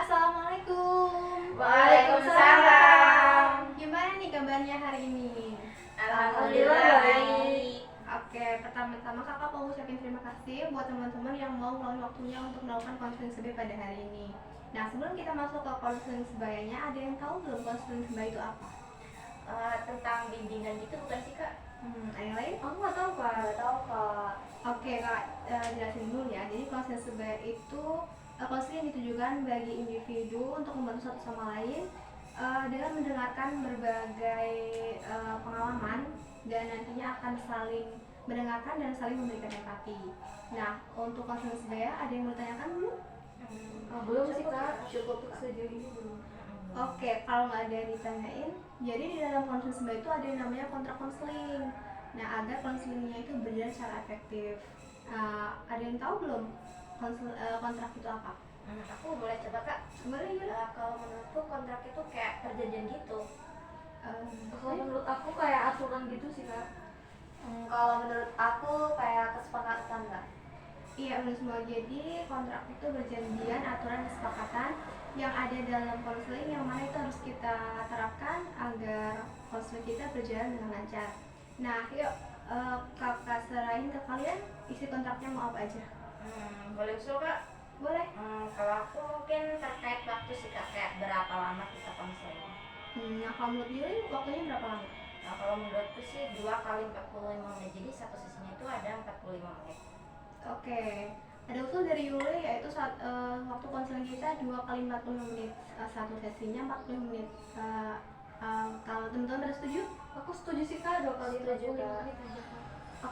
Assalamualaikum. Waalaikumsalam. Gimana nih kabarnya hari ini? Alhamdulillah baik. Oke, pertama-tama kakak mau ucapin terima kasih buat teman-teman yang mau meluangkan waktunya untuk melakukan konseling sebaya pada hari ini. Nah, sebelum kita masuk ke konseling sebayanya, ada yang tahu belum konseling sebaya itu apa? Tentang bimbingan gitu bukan sih kak? Ada yang lain? Aku nggak tahu kak. Nggak tahu kak. Oke, kak, jelasin dulu ya. Jadi konseling sebaya itu konseling yang ditujukan bagi individu untuk membantu satu sama lain dengan mendengarkan berbagai pengalaman dan nantinya akan saling mendengarkan dan saling memberikan empati. Nah, untuk konseling sebaya ada yang mau ditanyakan dulu? Belum sih kak. Cukup sejauh ini belum. Oke, kalau nggak ada yang ditanyain, jadi di dalam konseling sebaya itu ada yang namanya kontrak konseling. Nah, agar konselingnya itu berjalan secara efektif. Ada yang tahu belum kontrak itu apa? Aku boleh coba kak. Boleh ya. Kalau menurutku kontrak itu kayak perjanjian gitu. Kalau menurut aku kayak aturan gitu sih kak. Kalau menurut aku kayak kesepakatan kak. Iya, benar semua. Jadi kontrak itu perjanjian, aturan, kesepakatan yang ada dalam konseling yang mana itu harus kita terapkan agar konseling kita berjalan dengan lancar. Nah, yuk kakak serahin ke kalian isi kontraknya mau apa aja. Boleh usul kak? Boleh. Kalau aku mungkin terkait waktu sih kak, kayak berapa lama kita konseling. Nah, kalau menurut Yuli waktunya berapa lama? Nah, kalau menurutku sih 2 kali 45 menit. Jadi satu sesinya itu ada 45 menit. Oke. Ada usul dari Yuli yaitu waktu konseling kita 2 kali 45 menit. Satu sesinya 40 menit. Kalau teman-teman pada setuju? Aku setuju sih kak, 2 kali Setuju, 45 Kak. menit aja kak.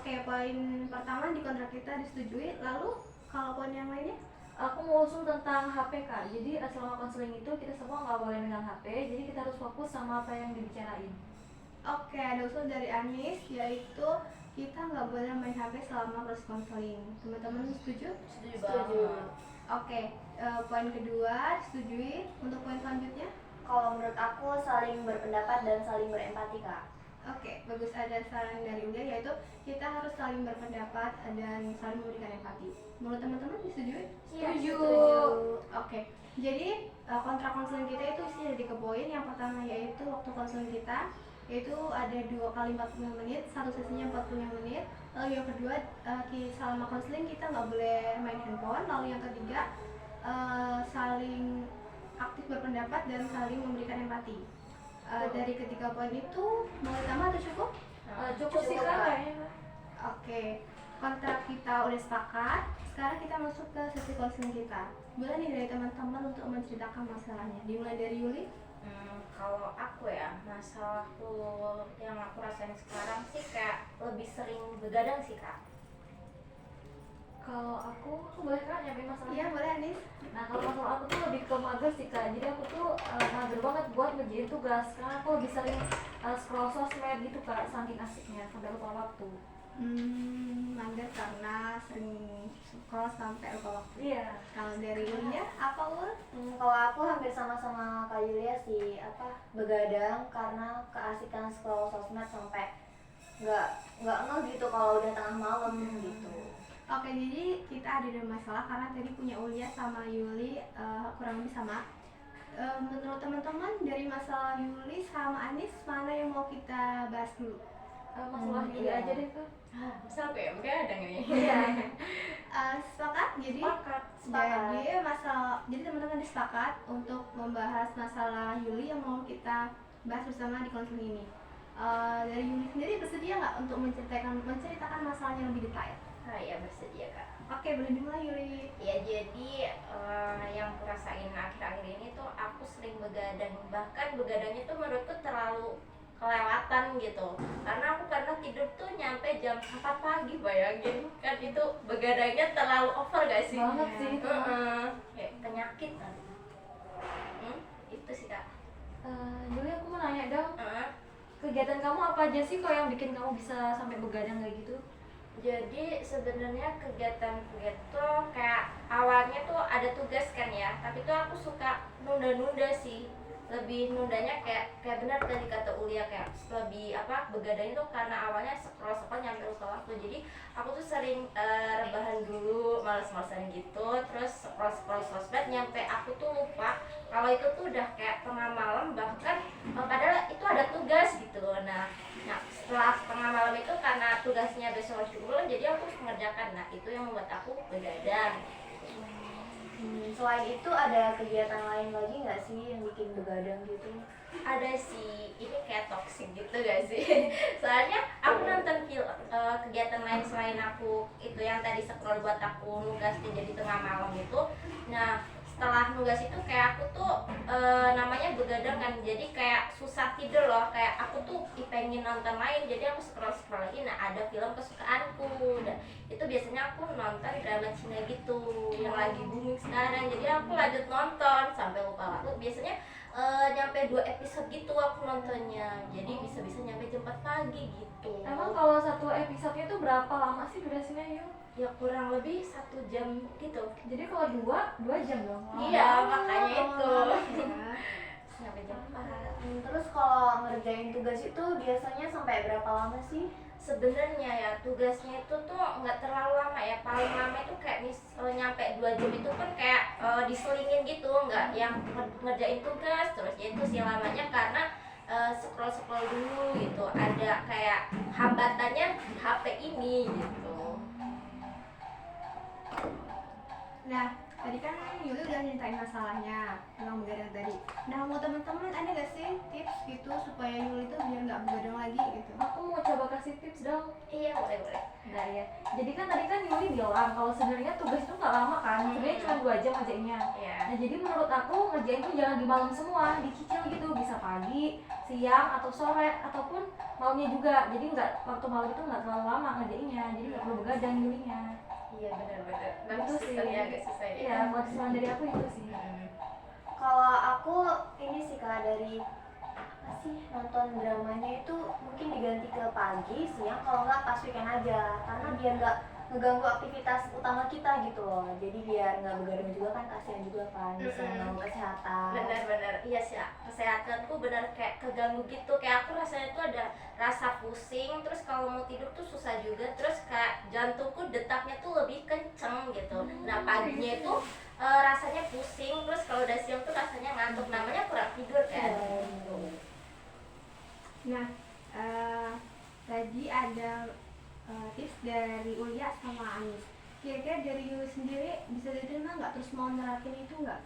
Oke, poin pertama di kontrak kita disetujui. Lalu kalau poin yang lainnya? Aku mau usul tentang HP kak. Jadi selama konseling itu kita semua nggak boleh megang HP. Jadi kita harus fokus sama apa yang dibicarain. Oke, ada usul dari Anis yaitu kita nggak boleh main HP selama proses konseling. Teman-teman setuju? Setuju Setuju. banget. Oke, poin kedua disetujui. Untuk poin selanjutnya? Kalau menurut aku saling berpendapat dan saling berempati kak. Oke, bagus, ada saran dari Uda yaitu kita harus saling berpendapat dan saling memberikan empati. Menurut teman-teman disetujui? Iya, Setuju. Oke, jadi kontrak konseling kita itu isinya ada 3 poin. Yang pertama yaitu waktu konseling kita yaitu ada 2 kali 45 menit, satu sesinya 45 menit. Lalu yang kedua, selama konseling kita nggak boleh main handphone. Lalu yang ketiga, saling aktif berpendapat dan saling memberikan empati. Dari ketiga poin itu mau ditambah atau cukup? Cukup sih kak kayaknya. Oke, kontrak kita udah sepakat. Sekarang kita masuk ke sesi konseling kita. Boleh nih dari teman-teman untuk menceritakan masalahnya. Dimulai dari Yuli. Kalau aku ya, masalahku yang aku rasain sekarang sih kayak lebih sering begadang sih kak. Kalau aku boleh kan nyampein masalahnya? Iya boleh Anis. Nah kalau masalah aku tuh lebih ke mager sih kak. Jadi aku tuh mager banget buat ngerjain tugas karena aku lebih sering scroll sosmed gitu kak, saking asiknya sampai lupa waktu. Mager karena sering scroll sampai lupa waktu. Iya. Kalau dari Yulia apa Ul? Kalau aku hampir sama-sama Kak Yulia sih, begadang karena keasikan scroll sosmed sampai nggak ngeh gitu kalau udah tengah malam gitu. Oke, jadi kita ada dua masalah karena tadi punya Ulia sama Yuli kurang lebih sama. Menurut teman-teman dari masalah Yuli sama Anis mana yang mau kita bahas dulu? Masalah Yuli iya. aja deh kak. Bisa aku ya, begadang ini. Iya. Sepakat? Jadi Sepakat. jadi teman-teman disepakat untuk membahas masalah Yuli yang mau kita bahas bersama di konseling ini. Dari Yuli sendiri bersedia nggak untuk menceritakan masalahnya lebih detail? Ya bersedia Kak. Oke, boleh dimulai Yuli. Ya jadi yang aku rasain akhir-akhir ini tuh aku sering begadang, bahkan begadangnya tuh menurutku terlalu kelewatan gitu. Karena aku tidur tuh nyampe jam 4 pagi, bayangin kan itu begadangnya terlalu over gak sih? Banget sih itu. Kayak penyakit kan. Itu sih Kak. Yuli aku mau nanya dong, kegiatan kamu apa aja sih kok yang bikin kamu bisa sampai begadang kayak gitu? Jadi sebenarnya kegiatan-kegiatan tuh kayak awalnya tuh ada tugas kan ya, tapi tuh aku suka nunda-nunda sih. Lebih nundanya kayak benar tadi kata Ulia, kayak lebih begadangnya tuh karena awalnya scroll nyampe lupa waktu. Jadi aku tuh sering rebahan dulu, males-malesan gitu, terus scroll sosmed nyampe aku tuh lupa kalau itu tuh udah kayak tengah malam, bahkan padahal itu ada tugas gitu. Nah setelah tengah malam itu karena tugasnya besok dulu, jadi aku harus mengerjakan. Nah itu yang membuat aku begadang. Selain itu ada kegiatan lain lagi nggak sih yang bikin begadang gitu? Ada sih, ini kayak toxic gitu gak sih? Soalnya aku nonton kegiatan lain selain aku itu yang tadi scroll buat aku nugasnya jadi tengah malam itu. Nah setelah nugas itu kayak aku tuh namanya begadang kan, jadi kayak susah tidur loh. Kayak aku tuh pengen nonton lain, jadi aku scroll lagi. Nah ada film kesukaanku, dan itu biasanya aku nonton drama Cina gitu yang lagi booming sekarang, jadi aku lanjut nonton sampai lupa waktu. Biasanya nyampe 2 episode gitu aku nontonnya, jadi bisa-bisa nyampe jam 4 pagi gitu. Emang kalau satu episodenya tuh berapa lama sih durasinya Yul? Ya kurang lebih 1 jam gitu. Jadi kalau dua jam dong? Iya makanya itu Ya. nyampe jam 4. Terus kalau ngerjain tugas itu biasanya sampai berapa lama sih? Sebenarnya ya tugasnya itu tuh nggak terlalu lama ya, paling lama itu kayak nyampe 2 jam itu kan kayak diselingin gitu, nggak yang ngerjain tugas terus. Ya itu sih lamanya karena scroll dulu gitu, ada kayak hambatannya di HP ini gitu. Nah, tadi kan Yuli udah nyeritain masalahnya tentang begadang tadi. Nah, mau teman-teman ada gak sih tips gitu supaya Yuli tuh biar nggak begadang lagi gitu? Aku mau coba kasih tips dong. Iya boleh. Nah ya, jadi kan tadi kan Yuli bilang kalau sebenarnya tugas itu nggak lama kan, sebenarnya cuma 2 jam ngerjainnya. Iya. Nah jadi menurut aku ngerjain tuh jangan di malam semua, dicicil gitu, bisa pagi, siang atau sore ataupun malamnya juga. Jadi nggak waktu malam itu nggak terlalu lama ngerjainnya, jadi nggak perlu begadang Yulinya. Iya benar. Itu sih. Agak susah ya. Iya, buat kesan dari aku itu sih. Kalau aku ini sih Kak, dari apa sih, nonton dramanya itu mungkin diganti ke pagi, siang, kalau nggak pas weekend aja, karena biar nggak ngeganggu aktivitas utama kita gitu loh. Jadi biar nggak begadang juga kan, kasihan juga kan, bisa mengganggu kesehatan. Benar iya sih, kesehatanku benar kayak keganggu gitu. Kayak aku rasanya tuh ada rasa pusing, terus kalau mau tidur tuh susah juga, terus kayak jantungku detaknya tuh lebih kenceng gitu. Nah paginya itu rasanya pusing, terus kalau udah siang tuh rasanya ngantuk, namanya kurang tidur kan. Nah, tadi ada tips dari Ulia sama Anis. Kira-kira dari Yuli sendiri bisa diterima nggak? Terus mau nerapin itu nggak?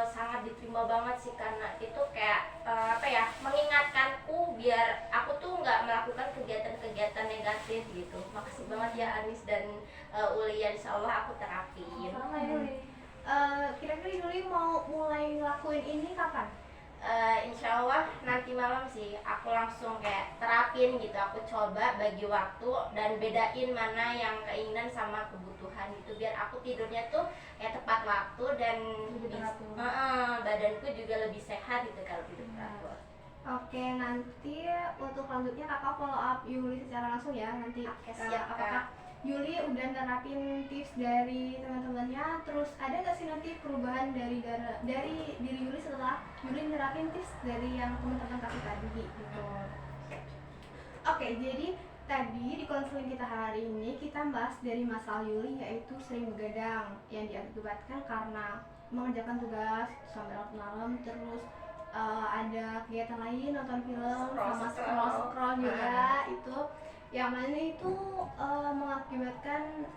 Sangat diterima banget sih, karena itu kayak mengingatkanku biar aku tuh nggak melakukan kegiatan-kegiatan negatif gitu. Makasih banget ya Anis dan Ulia, insyaallah aku terapin. Sama Yuli. Kira-kira Yuli mau mulai ngelakuin ini kapan? Insya Allah nanti malam sih aku langsung kayak terapin gitu, aku coba bagi waktu dan bedain mana yang keinginan sama kebutuhan gitu, biar aku tidurnya tuh kayak tepat waktu dan Lebih teratur. badanku juga lebih sehat gitu kalau tidur teratur. Oke, nanti untuk selanjutnya kakak follow up Yuli secara langsung ya. Nanti Oke, siap, apakah Yuli udah nerapin tips dari teman-temannya, terus ada nggak sih nanti perubahan dari diri Yuli setelah Yuli nerapin tips dari yang teman-teman kasih tadi gitu. Oke, jadi tadi di konseling kita hari ini kita bahas dari masalah Yuli, yaitu sering begadang yang diakibatkan karena mengerjakan tugas sampai larut malam, terus ada kegiatan lain, nonton film sama scroll juga, itu yang mana itu mengakibatkan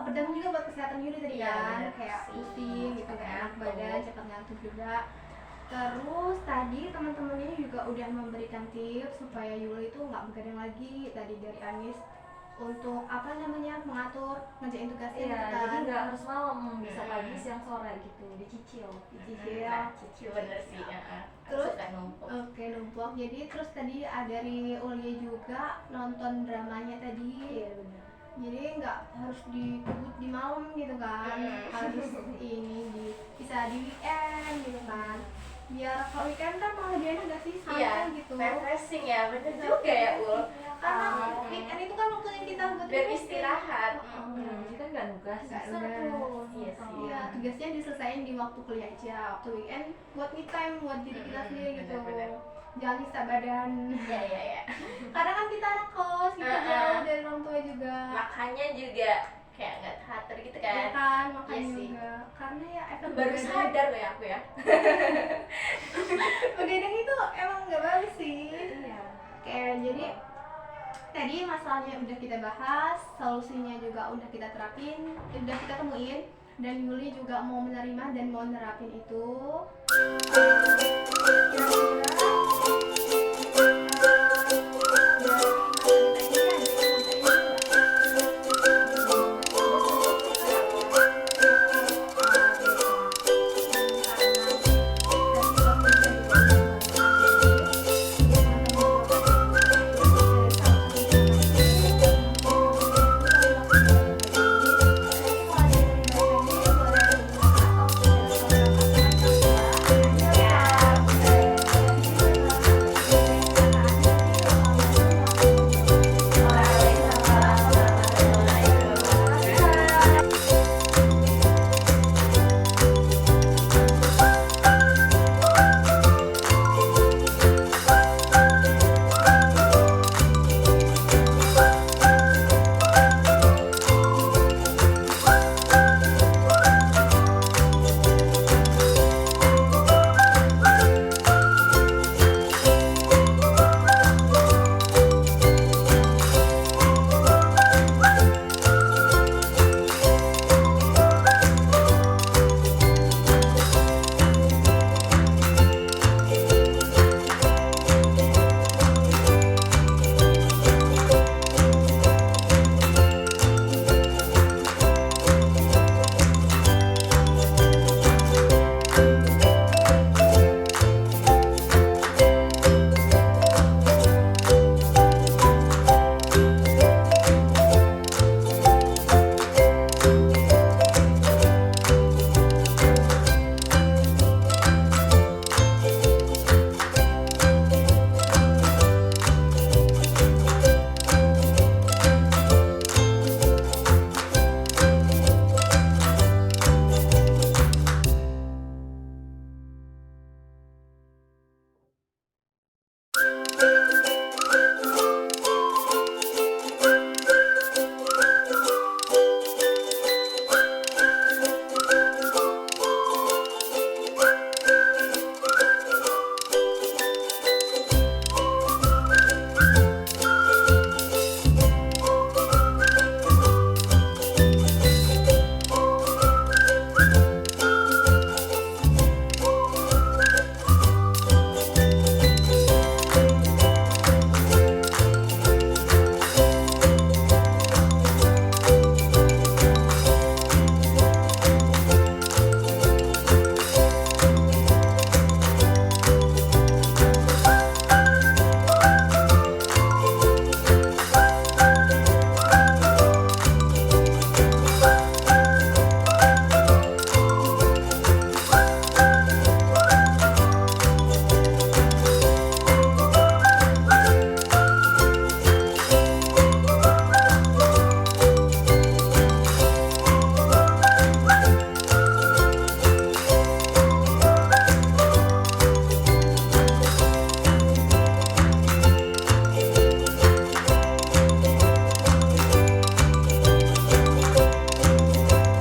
berdampak juga buat kesehatan Yuli tadi Iya, kan, bener kayak sih. pusing gitu, Cepat kayak enak ngantuk. badan, cepat ngantuk juga. Terus tadi teman-temannya juga udah memberikan tips supaya Yuli itu nggak begadang lagi, tadi dari Anis untuk apa namanya mengatur ngerjain tugasnya Iya, gitu jadi kan. nggak harus malam, bisa pagi, siang, sore gitu, dicicil. Dicicil. Nah, cicil bener sih. Terus suka numpuk. Oke, numpuk. Jadi terus tadi ada dari Ulia juga nonton dramanya tadi. Iya benar. Jadi nggak harus dikebut di malam gitu kan, harus ini bisa di weekend gitu kan. Biar kalau weekend kan malah lebih enak gak sih, Iya, santai gitu. refreshing ya, bener juga ya Ul. Karena weekend itu kan waktunya kita buat Biar refreshing. istirahat. Jadi kan nggak nugas, Nggak bisa nugas. tuh. Iya sih. Iya, tugasnya diselesain di waktu kuliah aja. Waktu weekend buat me time buat diri kita sendiri gitu. bener-bener. Jangan nyiksa badan. Iya iya iya. Karena kan kita anak kos, kita jauh dari orang tua juga. Makanya juga kayak nggak teratur gitu Ya kan. kan, makanya Iya sih. juga. Karena ya efek Baru begadang- sadar loh ya aku ya. begadang itu emang nggak bagus sih. Iya. Kayak jadi tadi masalahnya udah kita bahas, solusinya juga udah kita terapin, udah kita temuin, dan Yuli juga mau menerima dan mau nerapin itu. Kira-kira